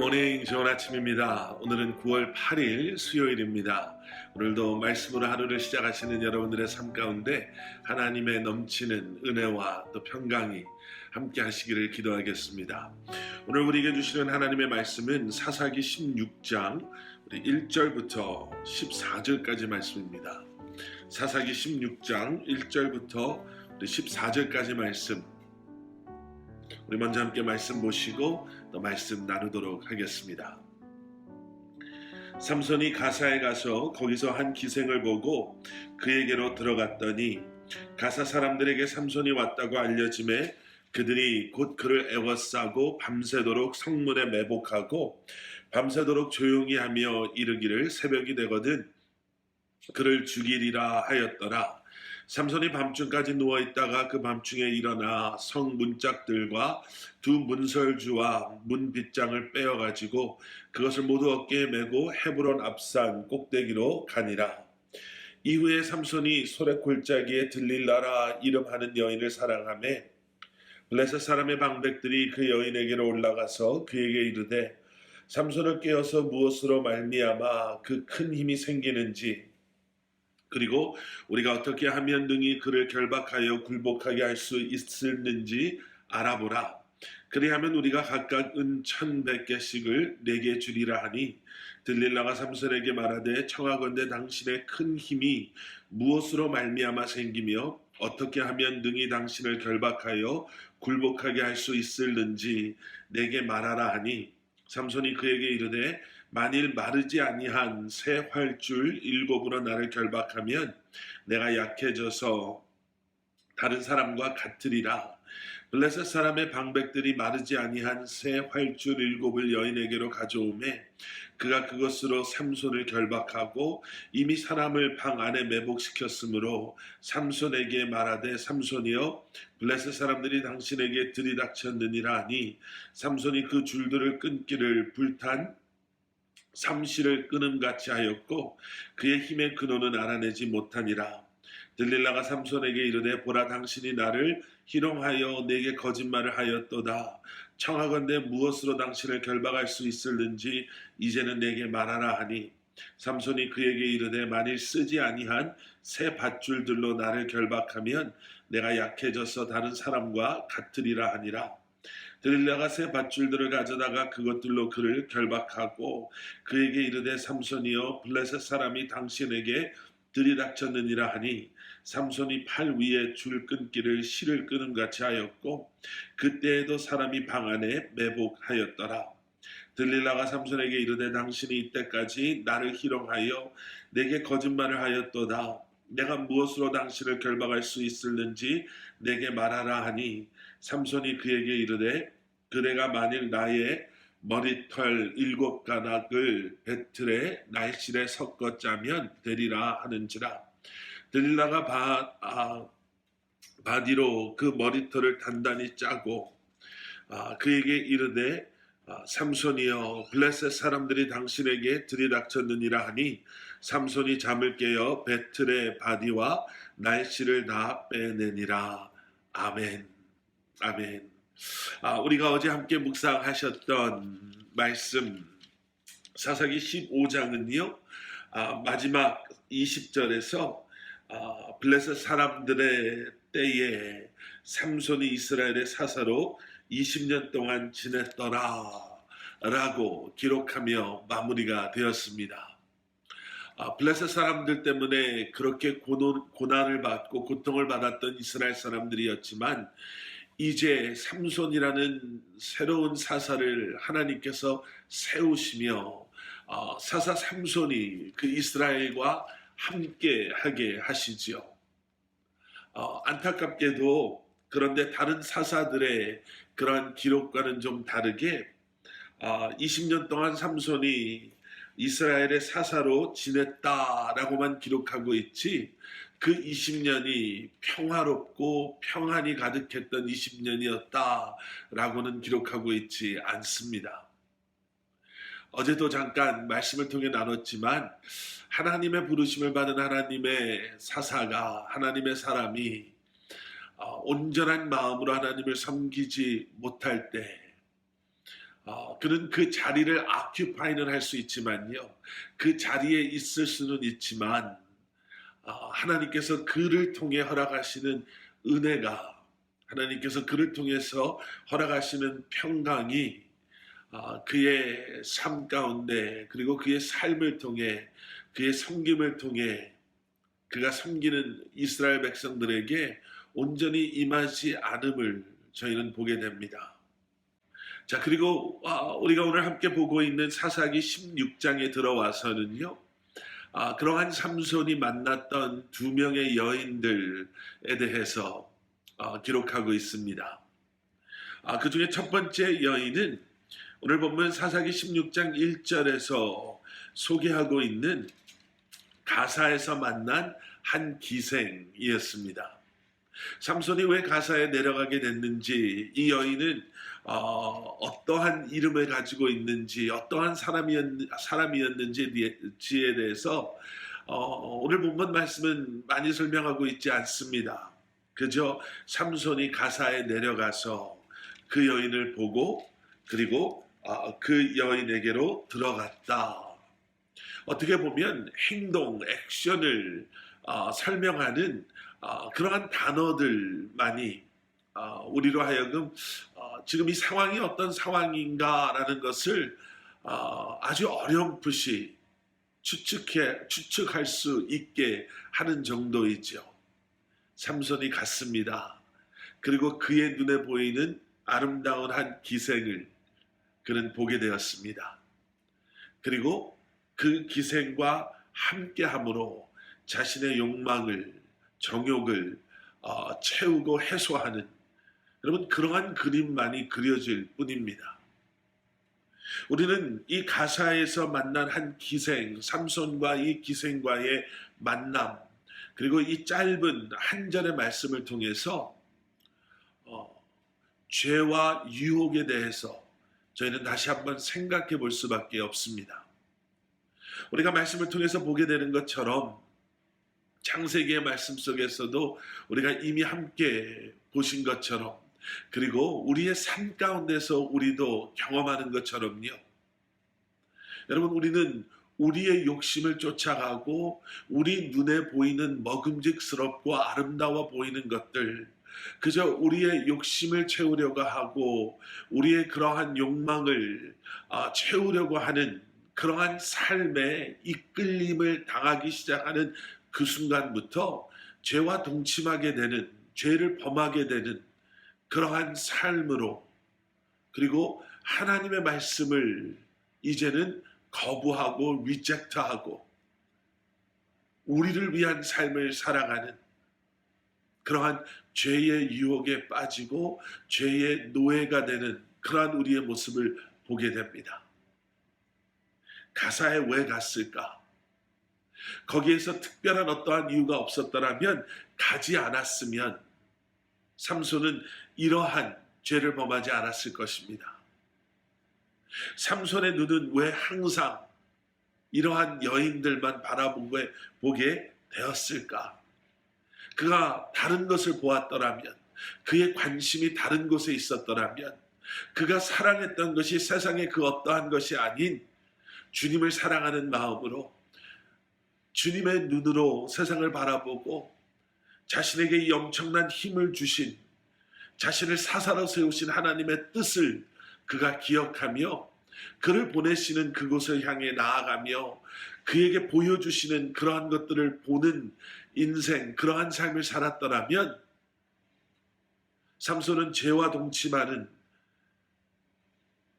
굿모닝, 좋은 아침입니다. 오늘은 9월 8일 수요일입니다. 오늘도 말씀으로 하루를 시작하시는 여러분들의 삶 가운데 하나님의 넘치는 은혜와 또 평강이 함께 하시기를 기도하겠습니다. 오늘 우리에게 주시는 하나님의 말씀은 사사기 16장 1절부터 14절까지 말씀입니다. 사사기 16장 1절부터 14절까지 말씀, 우리 먼저 함께 말씀 보시고 또 말씀 나누도록 하겠습니다. 삼손이 가사에 가서 거기서 한 기생을 보고 그에게로 들어갔더니 가사 사람들에게 삼손이 왔다고 알려짐에 그들이 곧 그를 애워싸고 밤새도록 성문에 매복하고 밤새도록 조용히 하며 이르기를 새벽이 되거든 그를 죽이리라 하였더라. 삼손이 밤중까지 누워있다가 그 밤중에 일어나 성 문짝들과 두 문설주와 문빗장을 빼어가지고 그것을 모두 어깨에 메고 헤브론 앞산 꼭대기로 가니라. 이후에 삼손이 소렉 골짜기에 들릴라라 이름하는 여인을 사랑하매 블레셋 사람의 방백들이 그 여인에게로 올라가서 그에게 이르되 삼손을 깨어서 무엇으로 말미암아 그 큰 힘이 생기는지 그리고 우리가 어떻게 하면 능히 그를 결박하여 굴복하게 할 수 있을는지 알아보라. 그리하면 우리가 각각 은 1,100개씩을 내게 주리라 하니 들릴라가 삼손에게 말하되 청하건대 당신의 큰 힘이 무엇으로 말미암아 생기며 어떻게 하면 능히 당신을 결박하여 굴복하게 할 수 있을는지 내게 말하라 하니 삼손이 그에게 이르되 만일 마르지 아니한 새 활줄 7으로 나를 결박하면 내가 약해져서 다른 사람과 같으리라. 블레셋 사람의 방백들이 마르지 아니한 새 활줄 7을 여인에게로 가져오매 그가 그것으로 삼손을 결박하고 이미 사람을 방 안에 매복시켰으므로 삼손에게 말하되 삼손이여 블레셋 사람들이 당신에게 들이닥쳤느니라 하니 삼손이 그 줄들을 끊기를 불탄 삼시를 끊음같이 하였고 그의 힘의 근원은 알아내지 못하니라. 들릴라가 삼손에게 이르되 보라 당신이 나를 희롱하여 내게 거짓말을 하였도다. 청하건대 무엇으로 당신을 결박할 수 있을는지 이제는 내게 말하라 하니 삼손이 그에게 이르되 만일 쓰지 아니한 새 밧줄들로 나를 결박하면 내가 약해져서 다른 사람과 같으리라 하니라. 들릴라가 새 밧줄들을 가져다가 그것들로 그를 결박하고 그에게 이르되 삼손이여 블레셋 사람이 당신에게 들이닥쳤느니라 하니 삼손이 팔 위에 줄 끊기를 실을 끊음같이 하였고 그때에도 사람이 방 안에 매복하였더라. 들릴라가 삼손에게 이르되 당신이 이때까지 나를 희롱하여 내게 거짓말을 하였도다. 내가 무엇으로 당신을 결박할 수 있을는지 내게 말하라 하니 삼손이 그에게 이르되 그대가 만일 나의 머리털 7가닥을 배틀에 날실에 섞어 짜면 되리라 하는지라. 들릴라가 바디로 그 머리털을 단단히 짜고 그에게 이르되 삼손이여 블레셋 사람들이 당신에게 들이닥쳤느니라 하니 삼손이 잠을 깨어 배틀의 바디와 날씨를 다 빼내니라. 아멘. 아멘. 우리가 어제 함께 묵상하셨던 말씀 사사기 15장은요 마지막 20절에서 블레셋 사람들의 때에 삼손이 이스라엘의 사사로 20년 동안 지냈더라 라고 기록하며 마무리가 되었습니다. 블레셋 사람들 때문에 그렇게 고난을 받고 고통을 받았던 이스라엘 사람들이었지만 이제 삼손이라는 새로운 사사를 하나님께서 세우시며 사사 삼손이 그 이스라엘과 함께 하게 하시지요. 안타깝게도 그런데 다른 사사들의 그런 기록과는 좀 다르게 20년 동안 삼손이 이스라엘의 사사로 지냈다라고만 기록하고 있지 그 20년이 평화롭고 평안이 가득했던 20년이었다라고는 기록하고 있지 않습니다. 어제도 잠깐 말씀을 통해 나눴지만 하나님의 부르심을 받은 하나님의 사사가 하나님의 사람이 온전한 마음으로 하나님을 섬기지 못할 때 그는 그 자리를 아큐파이는 할 수 있지만요. 그 자리에 있을 수는 있지만 하나님께서 그를 통해 허락하시는 은혜가 하나님께서 그를 통해서 허락하시는 평강이 그의 삶 가운데 그리고 그의 삶을 통해 그의 섬김을 통해 그가 섬기는 이스라엘 백성들에게 온전히 임하지 않음을 저희는 보게 됩니다. 자, 그리고 우리가 오늘 함께 보고 있는 사사기 16장에 들어와서는요. 그러한 삼손이 만났던 두 명의 여인들에 대해서 기록하고 있습니다. 그 중에 첫 번째 여인은 오늘 보면 사사기 16장 1절에서 소개하고 있는 가사에서 만난 한 기생이었습니다. 삼손이 왜 가사에 내려가게 됐는지, 이 여인은 어떠한 이름을 가지고 있는지, 어떠한 사람이었는지에 대해서 오늘 본문 말씀은 많이 설명하고 있지 않습니다. 그저 삼손이 가사에 내려가서 그 여인을 보고 그리고 그 여인에게로 들어갔다. 어떻게 보면 행동, 액션을 설명하는 그러한 단어들만이 우리로 하여금 지금 이 상황이 어떤 상황인가라는 것을 아주 어렴풋이 추측할 수 있게 하는 정도이죠. 삼손이 갔습니다. 그리고 그의 눈에 보이는 아름다운 한 기생을 그는 보게 되었습니다. 그리고 그 기생과 함께함으로 자신의 욕망을, 정욕을 채우고 해소하는, 여러분, 그러한 그림만이 그려질 뿐입니다. 우리는 이 가사에서 만난 한 기생, 삼손과 이 기생과의 만남, 그리고 이 짧은 한 절의 말씀을 통해서 죄와 유혹에 대해서 저희는 다시 한번 생각해 볼 수밖에 없습니다. 우리가 말씀을 통해서 보게 되는 것처럼 창세기의 말씀 속에서도 우리가 이미 함께 보신 것처럼, 그리고 우리의 삶 가운데서 우리도 경험하는 것처럼요. 여러분, 우리는 우리의 욕심을 쫓아가고 우리 눈에 보이는 먹음직스럽고 아름다워 보이는 것들, 그저 우리의 욕심을 채우려고 하고 우리의 그러한 욕망을 채우려고 하는 그러한 삶에 이끌림을 당하기 시작하는 그 순간부터 죄와 동침하게 되는, 죄를 범하게 되는 그러한 삶으로, 그리고 하나님의 말씀을 이제는 거부하고 리젝트하고 우리를 위한 삶을 살아가는 그러한 죄의 유혹에 빠지고 죄의 노예가 되는 그러한 우리의 모습을 보게 됩니다. 가사에 왜 갔을까? 거기에서 특별한 어떠한 이유가 없었더라면, 가지 않았으면 삼손은 이러한 죄를 범하지 않았을 것입니다. 삼손의 눈은 왜 항상 이러한 여인들만 바라보게 되었을까? 그가 다른 것을 보았더라면, 그의 관심이 다른 곳에 있었더라면, 그가 사랑했던 것이 세상의 그 어떠한 것이 아닌 주님을 사랑하는 마음으로 주님의 눈으로 세상을 바라보고 자신에게 이 엄청난 힘을 주신, 자신을 사사로 세우신 하나님의 뜻을 그가 기억하며 그를 보내시는 그곳을 향해 나아가며 그에게 보여주시는 그러한 것들을 보는 인생, 그러한 삶을 살았더라면 삼손은 죄와 동침하는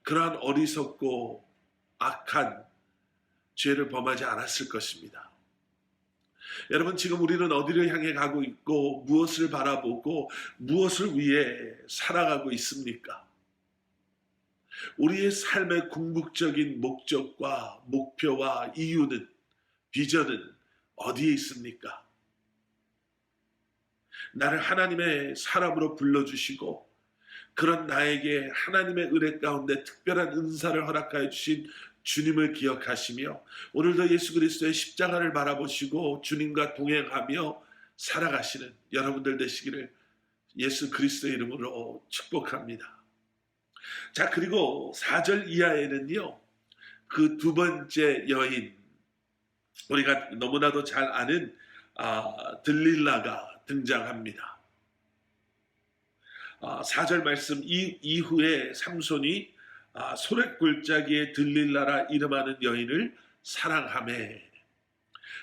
그러한 어리석고 악한 죄를 범하지 않았을 것입니다. 여러분, 지금 우리는 어디를 향해 가고 있고 무엇을 바라보고 무엇을 위해 살아가고 있습니까? 우리의 삶의 궁극적인 목적과 목표와 이유는, 비전은 어디에 있습니까? 나를 하나님의 사람으로 불러주시고 그런 나에게 하나님의 은혜 가운데 특별한 은사를 허락하여 주신 주님을 기억하시며 오늘도 예수 그리스도의 십자가를 바라보시고 주님과 동행하며 살아가시는 여러분들 되시기를 예수 그리스도의 이름으로 축복합니다. 자, 그리고 4절 이하에는요, 그 두 번째 여인, 우리가 너무나도 잘 아는 들릴라가 등장합니다. 4절 말씀 이후에 삼손이 소랫골짜기에 들릴라라 이름하는 여인을 사랑하매,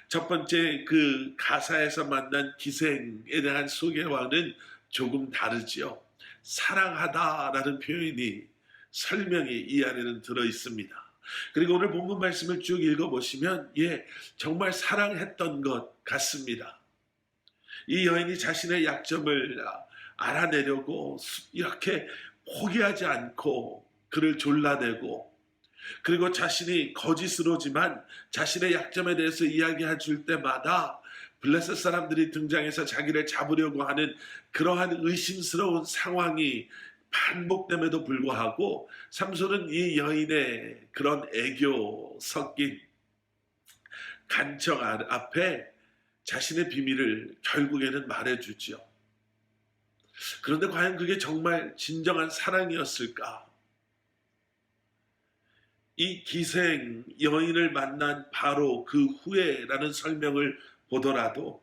첫 번째 그 가사에서 만난 기생에 대한 소개와는 조금 다르지요. 사랑하다라는 표현이, 설명이 이 안에는 들어 있습니다. 그리고 오늘 본문 말씀을 쭉 읽어보시면 정말 사랑했던 것 같습니다. 이 여인이 자신의 약점을 알아내려고 이렇게 포기하지 않고 그를 졸라대고, 그리고 자신이 거짓으로지만 자신의 약점에 대해서 이야기해 줄 때마다 블레셋 사람들이 등장해서 자기를 잡으려고 하는 그러한 의심스러운 상황이 반복됨에도 불구하고 삼손은 이 여인의 그런 애교 섞인 간청 앞에 자신의 비밀을 결국에는 말해주지요. 그런데 과연 그게 정말 진정한 사랑이었을까? 이 기생 여인을 만난 바로 그 후에라는 설명을 보더라도,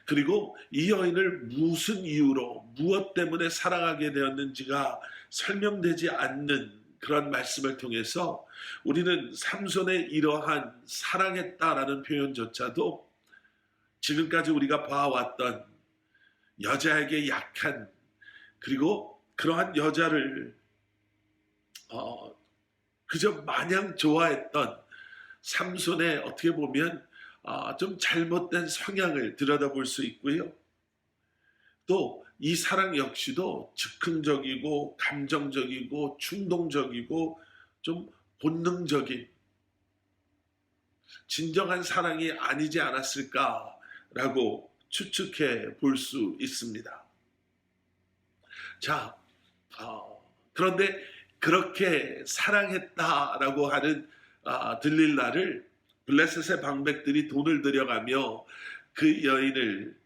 그리고 이 여인을 무슨 이유로 무엇 때문에 사랑하게 되었는지가 설명되지 않는 그런 말씀을 통해서 우리는 삼손의 이러한 사랑했다라는 표현조차도 지금까지 우리가 봐왔던 여자에게 약한, 그리고 그러한 여자를 그저 마냥 좋아했던 삼손의 어떻게 보면 좀 잘못된 성향을 들여다볼 수 있고요. 또 이 사랑 역시도 즉흥적이고 감정적이고 충동적이고 좀 본능적인 진정한 사랑이 아니지 않았을까라고 추측해 볼 수 있습니다. 자, 그런데 그렇게 사랑했다라고 하는 들릴라를 블레셋의 방백들이 돈을 들여가며 그 여인을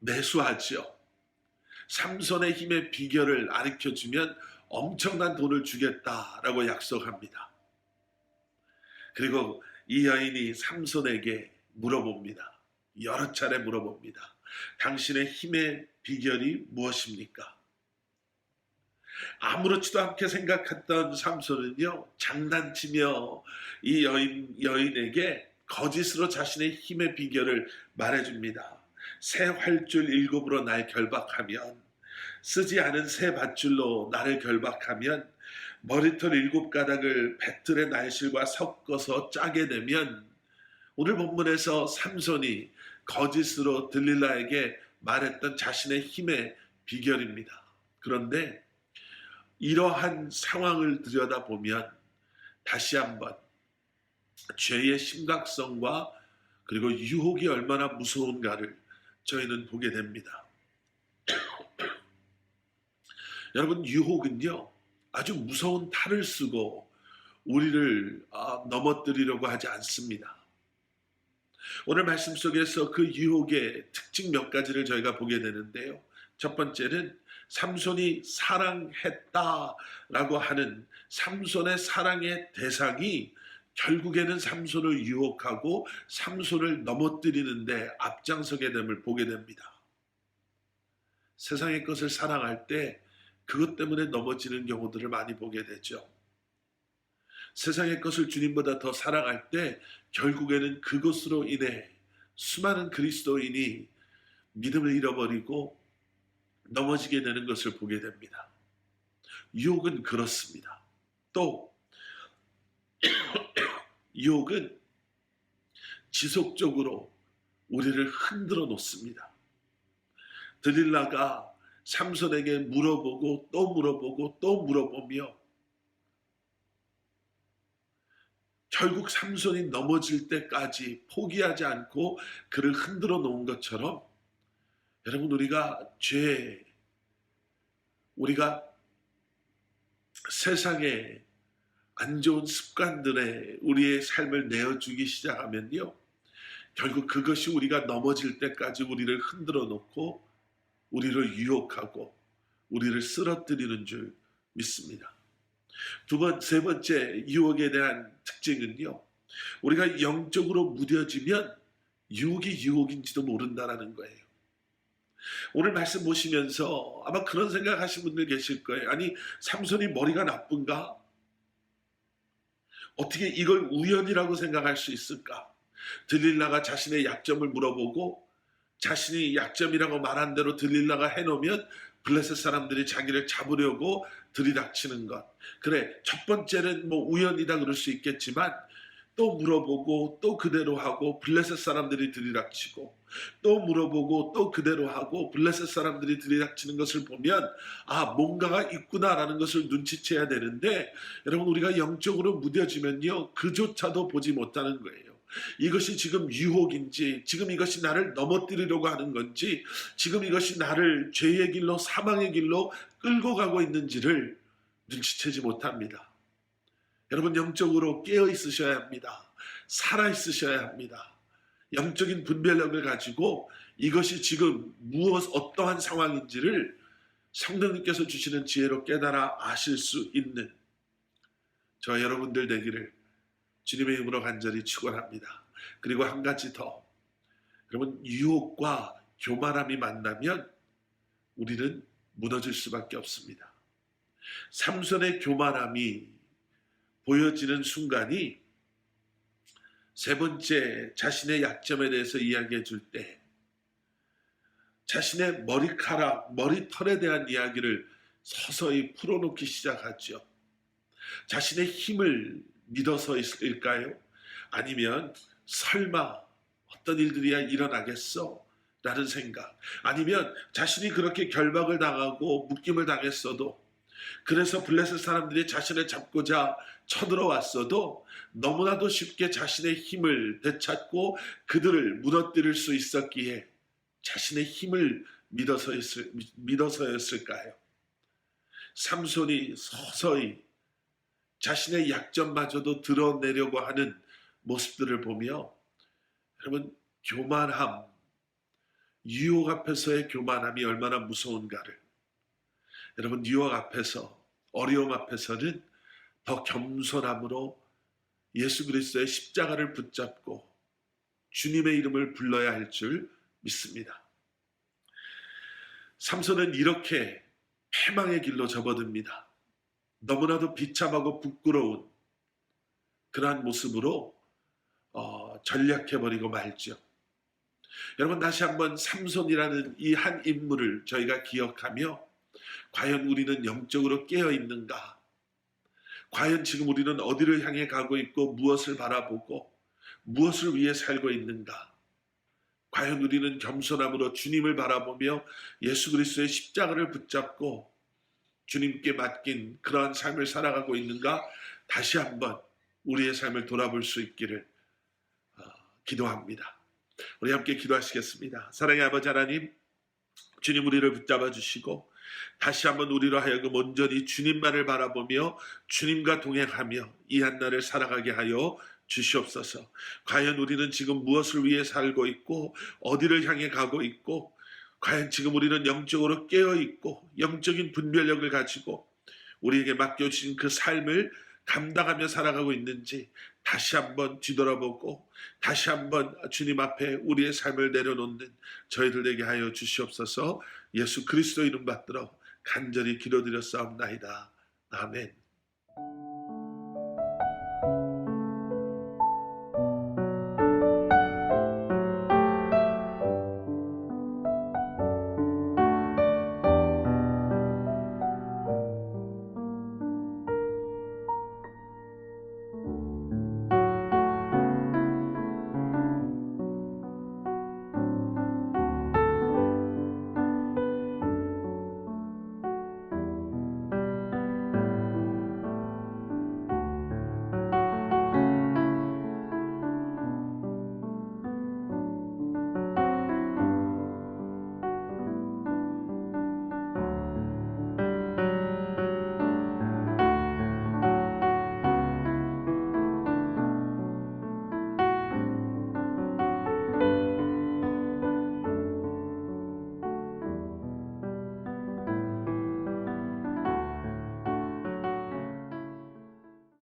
매수하지요. 삼손의 힘의 비결을 가르쳐주면 엄청난 돈을 주겠다라고 약속합니다. 그리고 이 여인이 삼손에게 물어봅니다. 여러 차례 물어봅니다. 당신의 힘의 비결이 무엇입니까? 아무렇지도 않게 생각했던 삼손은요, 장난치며 이 여인에게 거짓으로 자신의 힘의 비결을 말해줍니다. 새 활줄 7으로 날 결박하면, 쓰지 않은 새 밧줄로 나를 결박하면, 머리털 7가닥을 배틀의 날실과 섞어서 짜게 되면, 오늘 본문에서 삼손이 거짓으로 들릴라에게 말했던 자신의 힘의 비결입니다. 그런데 이러한 상황을 들여다보면 다시 한번 죄의 심각성과 그리고 유혹이 얼마나 무서운가를 저희는 보게 됩니다. 여러분, 유혹은요, 아주 무서운 탈을 쓰고 우리를 넘어뜨리려고 하지 않습니다. 오늘 말씀 속에서 그 유혹의 특징 몇 가지를 저희가 보게 되는데요. 첫 번째는 삼손이 사랑했다라고 하는 삼손의 사랑의 대상이 결국에는 삼손을 유혹하고 삼손을 넘어뜨리는데 앞장서게 됨을 보게 됩니다. 세상의 것을 사랑할 때 그것 때문에 넘어지는 경우들을 많이 보게 되죠. 세상의 것을 주님보다 더 사랑할 때 결국에는 그것으로 인해 수많은 그리스도인이 믿음을 잃어버리고 넘어지게 되는 것을 보게 됩니다. 유혹은 그렇습니다. 또 유혹은 지속적으로 우리를 흔들어 놓습니다. 들릴라가 삼손에게 물어보고 또 물어보고 또 물어보며 결국 삼손이 넘어질 때까지 포기하지 않고 그를 흔들어 놓은 것처럼, 여러분, 우리가 세상에 안 좋은 습관들에 우리의 삶을 내어주기 시작하면요, 결국 그것이 우리가 넘어질 때까지 우리를 흔들어 놓고 우리를 유혹하고 우리를 쓰러뜨리는 줄 믿습니다. 세 번째 유혹에 대한 특징은요, 우리가 영적으로 무뎌지면 유혹이 유혹인지도 모른다라는 거예요. 오늘 말씀 보시면서 아마 그런 생각하신 분들 계실 거예요. 아니, 삼손이 머리가 나쁜가? 어떻게 이걸 우연이라고 생각할 수 있을까? 들릴라가 자신의 약점을 물어보고 자신이 약점이라고 말한 대로 들릴라가 해놓으면 블레셋 사람들이 자기를 잡으려고 들이닥치는 것. 그래, 첫 번째는 뭐 우연이다 그럴 수 있겠지만 또 물어보고 또 그대로 하고 블레셋 사람들이 들이닥치고 또 물어보고 또 그대로 하고 블레셋 사람들이 들이닥치는 것을 보면 아, 뭔가가 있구나라는 것을 눈치채야 되는데, 여러분, 우리가 영적으로 무뎌지면요, 그조차도 보지 못하는 거예요. 이것이 지금 유혹인지, 지금 이것이 나를 넘어뜨리려고 하는 건지, 지금 이것이 나를 죄의 길로 사망의 길로 끌고 가고 있는지를 눈치채지 못합니다. 여러분, 영적으로 깨어 있으셔야 합니다. 살아 있으셔야 합니다. 영적인 분별력을 가지고 이것이 지금 어떠한 상황인지를 성령님께서 주시는 지혜로 깨달아 아실 수 있는 저 여러분들 되기를 주님의 이름으로 간절히 축원합니다. 그리고 한 가지 더, 여러분, 유혹과 교만함이 만나면 우리는 무너질 수밖에 없습니다. 삼손의 교만함이 보여지는 순간이 세 번째 자신의 약점에 대해서 이야기해 줄 때 자신의 머리털에 대한 이야기를 서서히 풀어놓기 시작하죠. 자신의 힘을 믿어서일까요? 아니면 설마 어떤 일들이야 일어나겠어? 라는 생각. 아니면 자신이 그렇게 결박을 당하고 묶임을 당했어도, 그래서 블레셋 사람들이 자신을 잡고자 쳐들어왔어도 너무나도 쉽게 자신의 힘을 되찾고 그들을 무너뜨릴 수 있었기에 자신의 힘을 믿어서였을까요? 삼손이 서서히 자신의 약점마저도 드러내려고 하는 모습들을 보며, 여러분, 교만함, 유혹 앞에서의 교만함이 얼마나 무서운가를, 여러분, 유혹 앞에서, 어려움 앞에서는 더 겸손함으로 예수 그리스도의 십자가를 붙잡고 주님의 이름을 불러야 할 줄 믿습니다. 삼손은 이렇게 패망의 길로 접어듭니다. 너무나도 비참하고 부끄러운 그러한 모습으로 전략해버리고 말죠. 여러분, 다시 한번 삼손이라는 이 한 인물을 저희가 기억하며 과연 우리는 영적으로 깨어있는가? 과연 지금 우리는 어디를 향해 가고 있고 무엇을 바라보고 무엇을 위해 살고 있는가? 과연 우리는 겸손함으로 주님을 바라보며 예수 그리스도의 십자가를 붙잡고 주님께 맡긴 그러한 삶을 살아가고 있는가? 다시 한번 우리의 삶을 돌아볼 수 있기를 기도합니다. 우리 함께 기도하시겠습니다. 사랑의 아버지 하나님, 주님 우리를 붙잡아 주시고 다시 한번 우리로 하여금 온전히 주님만을 바라보며 주님과 동행하며 이 한날을 살아가게 하여 주시옵소서. 과연 우리는 지금 무엇을 위해 살고 있고 어디를 향해 가고 있고, 과연 지금 우리는 영적으로 깨어있고 영적인 분별력을 가지고 우리에게 맡겨주신 그 삶을 감당하며 살아가고 있는지 다시 한번 뒤돌아보고 다시 한번 주님 앞에 우리의 삶을 내려놓는 저희들 되게 하여 주시옵소서. 예수 그리스도 이름 받들어 간절히 기도드렸사옵나이다. 아멘.